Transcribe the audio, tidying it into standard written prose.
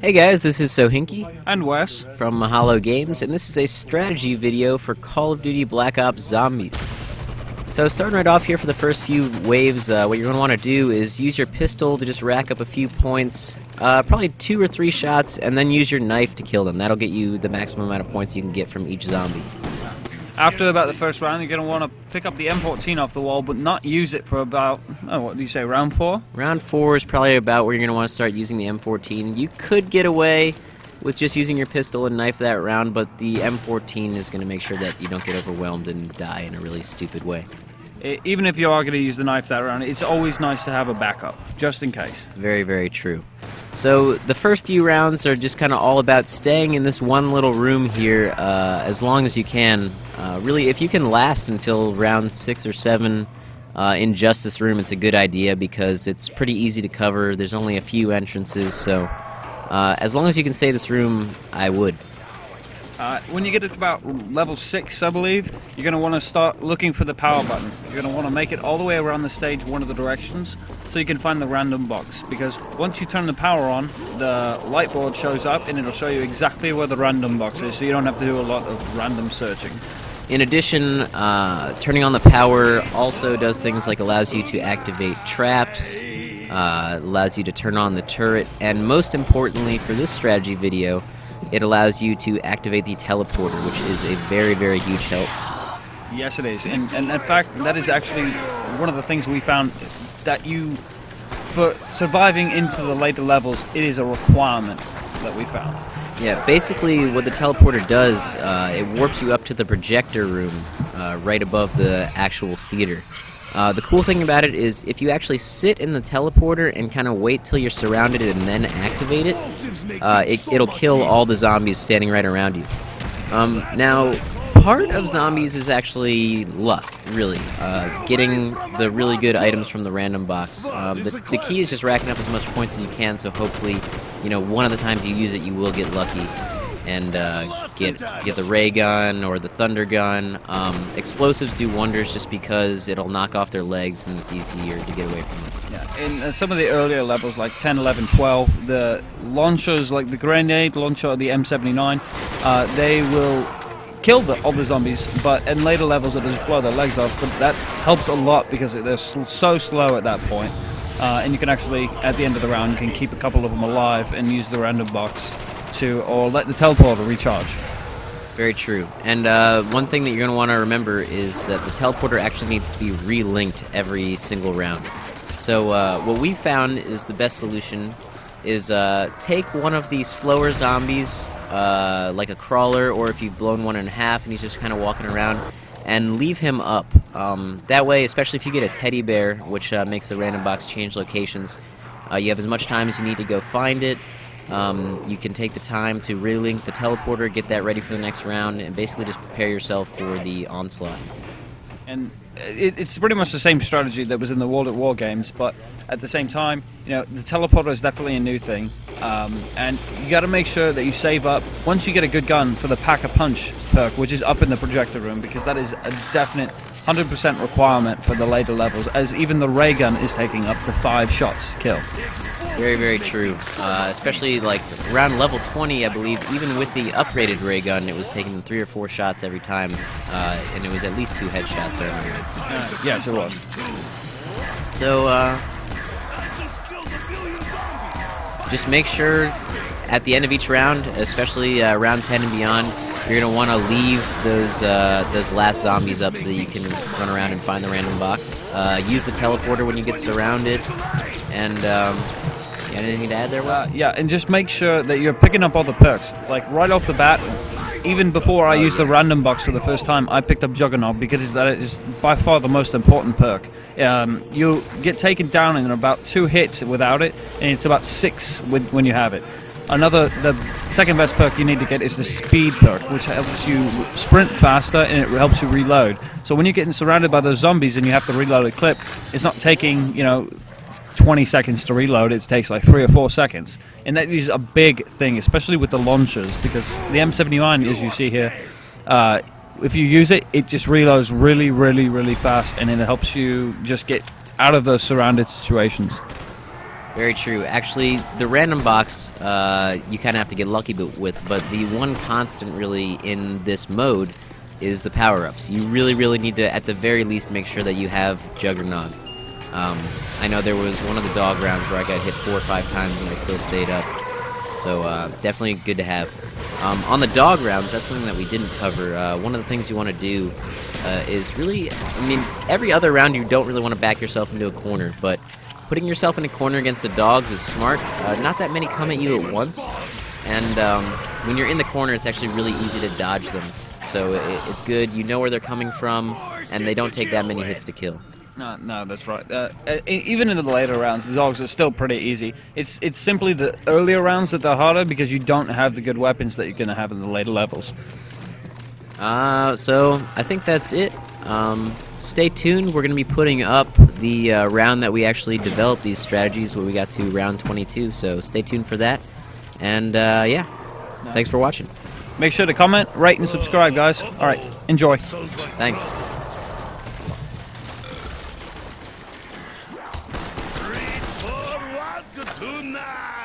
Hey guys, this is Sohinky And Wes from Mahalo Games, and this is a strategy video for Call of Duty Black Ops Zombies. So starting right off here for the first few waves, what you're going to want to do is use your pistol to just rack up a few points, probably 2 or 3 shots, and then use your knife to kill them. That'll get you the maximum amount of points you can get from each zombie. After about the first round, you're going to want to pick up the M14 off the wall, but not use it for about, what do you say, round 4? Round 4 is probably about where you're going to want to start using the M14. You could get away with just using your pistol and knife that round, but the M14 is going to make sure that you don't get overwhelmed and die in a really stupid way. Even if you are going to use the knife that round, it's always nice to have a backup, just in case. Very, very true. So the first few rounds are just kind of all about staying in this one little room here as long as you can. Really, if you can last until round 6 or 7 in just this room, it's a good idea because it's pretty easy to cover. There's only a few entrances, so as long as you can stay in this room, I would. When you get to about level 6, I believe, you're going to want to start looking for the power button. You're going to want to make it all the way around the stage one of the directions so you can find the random box. Because once you turn the power on, the light board shows up and it'll show you exactly where the random box is, so you don't have to do a lot of random searching. In addition, turning on the power also does things like allows you to activate traps, allows you to turn on the turret, and most importantly for this strategy video, it allows you to activate the teleporter, which is a very, very huge help. Yes, it is. And in fact, that is actually one of the things we found that for surviving into the later levels, it is a requirement that we found. Yeah, basically what the teleporter does, it warps you up to the projector room right above the actual theater. The cool thing about it is if you actually sit in the teleporter and kind of wait till you're surrounded and then activate it, it'll kill all the zombies standing right around you. Now, part of zombies is actually luck, really. Getting the really good items from the random box. The key is just racking up as much points as you can, so hopefully, one of the times you use it, you will get lucky and get the ray gun or the thunder gun. Explosives do wonders just because it'll knock off their legs and it's easier to get away from them. Yeah, in some of the earlier levels, like 10, 11, 12, the launchers, like the grenade launcher or the M79, they will kill all the zombies, but in later levels it'll just blow their legs off. But that helps a lot because they're so slow at that point. And you can actually, at the end of the round, you can keep a couple of them alive and use the random box or let the teleporter recharge. Very true. And one thing that you're going to want to remember is that the teleporter actually needs to be re-linked every single round. So what we found is the best solution is take one of these slower zombies, like a crawler, or if you've blown one in half and he's just kind of walking around, and leave him up. That way, especially if you get a teddy bear, which makes the random box change locations, you have as much time as you need to go find it. You can take the time to relink the teleporter, get that ready for the next round, and basically just prepare yourself for the onslaught. And it's pretty much the same strategy that was in the World at War games, but at the same time, the teleporter is definitely a new thing. And you got to make sure that you save up once you get a good gun for the Pack-a-Punch perk, which is up in the projector room, because that is a definite 100% requirement for the later levels, as even the ray gun is taking up to 5 shots to kill. Very, very true. Especially like around level 20, I believe, even with the upgraded ray gun, it was taking 3 or 4 shots every time, and it was at least 2 headshots every time. Yes, it was. So, just make sure at the end of each round, especially round 10 and beyond, you're going to want to leave those last zombies up so that you can run around and find the random box. Use the teleporter when you get surrounded, and anything to add there, Wes? Yeah, and just make sure that you're picking up all the perks. Like right off the bat, even before I used the random box for the first time, I picked up Juggernaut because that is by far the most important perk. You'll get taken down in about 2 hits without it, and it's about 6 when you have it. The second best perk you need to get is the speed perk, which helps you sprint faster and it helps you reload. So when you're getting surrounded by those zombies and you have to reload a clip, it's not taking 20 seconds to reload, it takes like 3 or 4 seconds. And that is a big thing, especially with the launchers, because the M79, as you see here, if you use it, it just reloads really, really, really fast, and it helps you just get out of those surrounded situations. Very true. Actually, the random box you kind of have to get lucky with, but the one constant really in this mode is the power-ups. You really need to, at the very least, make sure that you have Juggernog. I know there was one of the dog rounds where I got hit 4 or 5 times and I still stayed up. So definitely good to have. On the dog rounds, that's something that we didn't cover. One of the things you want to do is really, I mean, every other round you don't really want to back yourself into a corner, but putting yourself in a corner against the dogs is smart. Not that many come at you at once, and when you're in the corner, it's actually really easy to dodge them. So it's good. You know where they're coming from, and they don't take that many hits to kill. No, that's right. Even in the later rounds, the dogs are still pretty easy. It's simply the earlier rounds that are harder because you don't have the good weapons that you're going to have in the later levels. So I think that's it. Stay tuned. We're going to be putting up the round that we actually developed these strategies when we got to round 22. So stay tuned for that. And yeah, thanks for watching. Make sure to comment, rate, and subscribe, guys. All right, enjoy. Thanks. Tonight.